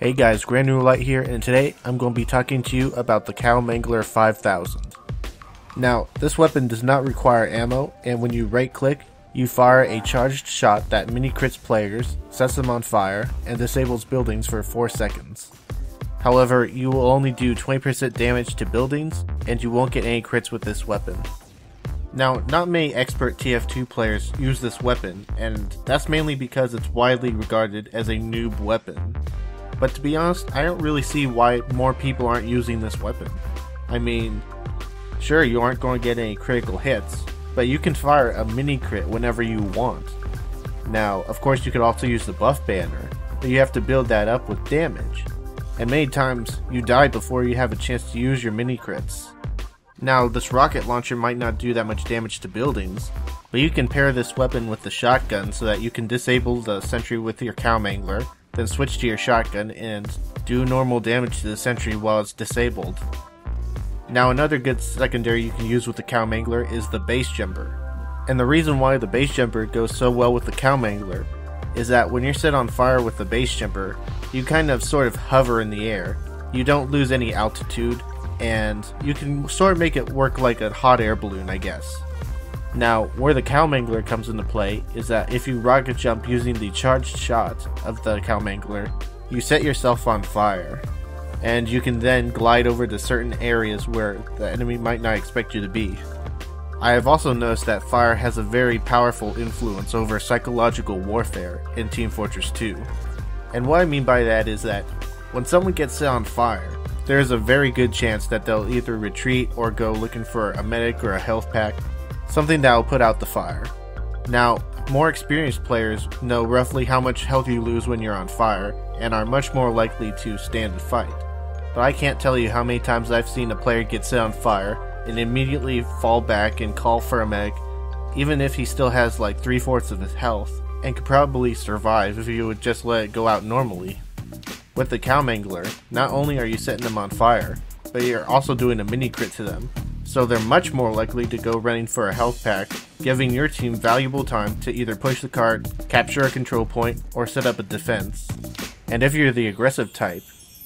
Hey guys, GrandNoodleLite here, and today I'm going to be talking to you about the Mangler 5000. Now, this weapon does not require ammo, and when you right click, you fire a charged shot that mini crits players, sets them on fire, and disables buildings for 4 seconds. However, you will only do 20% damage to buildings, and you won't get any crits with this weapon. Now, not many expert TF2 players use this weapon, and that's mainly because it's widely regarded as a noob weapon. But to be honest, I don't really see why more people aren't using this weapon. I mean, sure, you aren't going to get any critical hits, but you can fire a mini crit whenever you want. Now, of course you could also use the buff banner, but you have to build that up with damage. And many times, you die before you have a chance to use your mini crits. Now, this rocket launcher might not do that much damage to buildings, but you can pair this weapon with the shotgun so that you can disable the sentry with your Mangler, then switch to your shotgun and do normal damage to the sentry while it's disabled. Now, another good secondary you can use with the Mangler is the base jumper. And the reason why the base jumper goes so well with the Mangler is that when you're set on fire with the base jumper, you kind of sort of hover in the air. You don't lose any altitude, and you can sort of make it work like a hot air balloon, I guess. Now, where the Mangler comes into play is that if you rocket jump using the charged shot of the Mangler, you set yourself on fire, and you can then glide over to certain areas where the enemy might not expect you to be. I have also noticed that fire has a very powerful influence over psychological warfare in Team Fortress 2. And what I mean by that is that when someone gets set on fire, there is a very good chance that they'll either retreat or go looking for a medic or a health pack, something that will put out the fire. Now, more experienced players know roughly how much health you lose when you're on fire, and are much more likely to stand and fight. But I can't tell you how many times I've seen a player get set on fire and immediately fall back and call for a medic, even if he still has like 3/4 of his health, and could probably survive if you would just let it go out normally. With the Mangler, not only are you setting them on fire, but you're also doing a mini crit to them, so they're much more likely to go running for a health pack, giving your team valuable time to either push the cart, capture a control point, or set up a defense. And if you're the aggressive type,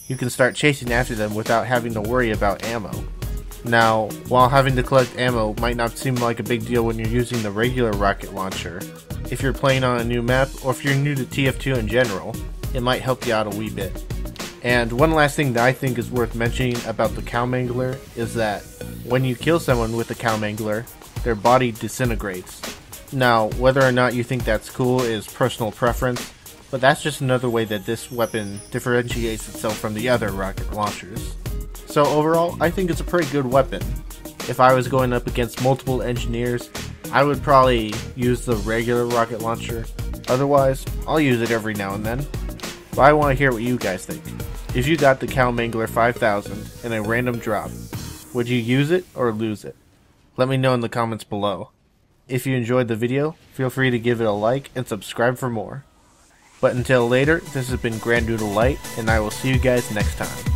you can start chasing after them without having to worry about ammo. Now, while having to collect ammo might not seem like a big deal when you're using the regular rocket launcher, if you're playing on a new map, or if you're new to TF2 in general, it might help you out a wee bit. And one last thing that I think is worth mentioning about the Mangler is that when you kill someone with the Mangler, their body disintegrates. Now, whether or not you think that's cool is personal preference, but that's just another way that this weapon differentiates itself from the other rocket launchers. So overall, I think it's a pretty good weapon. If I was going up against multiple engineers, I would probably use the regular rocket launcher. Otherwise, I'll use it every now and then. But I want to hear what you guys think. If you got the Mangler 5000 in a random drop, would you use it or lose it? Let me know in the comments below. If you enjoyed the video, feel free to give it a like and subscribe for more. But until later, this has been GrandNoodleLite, and I will see you guys next time.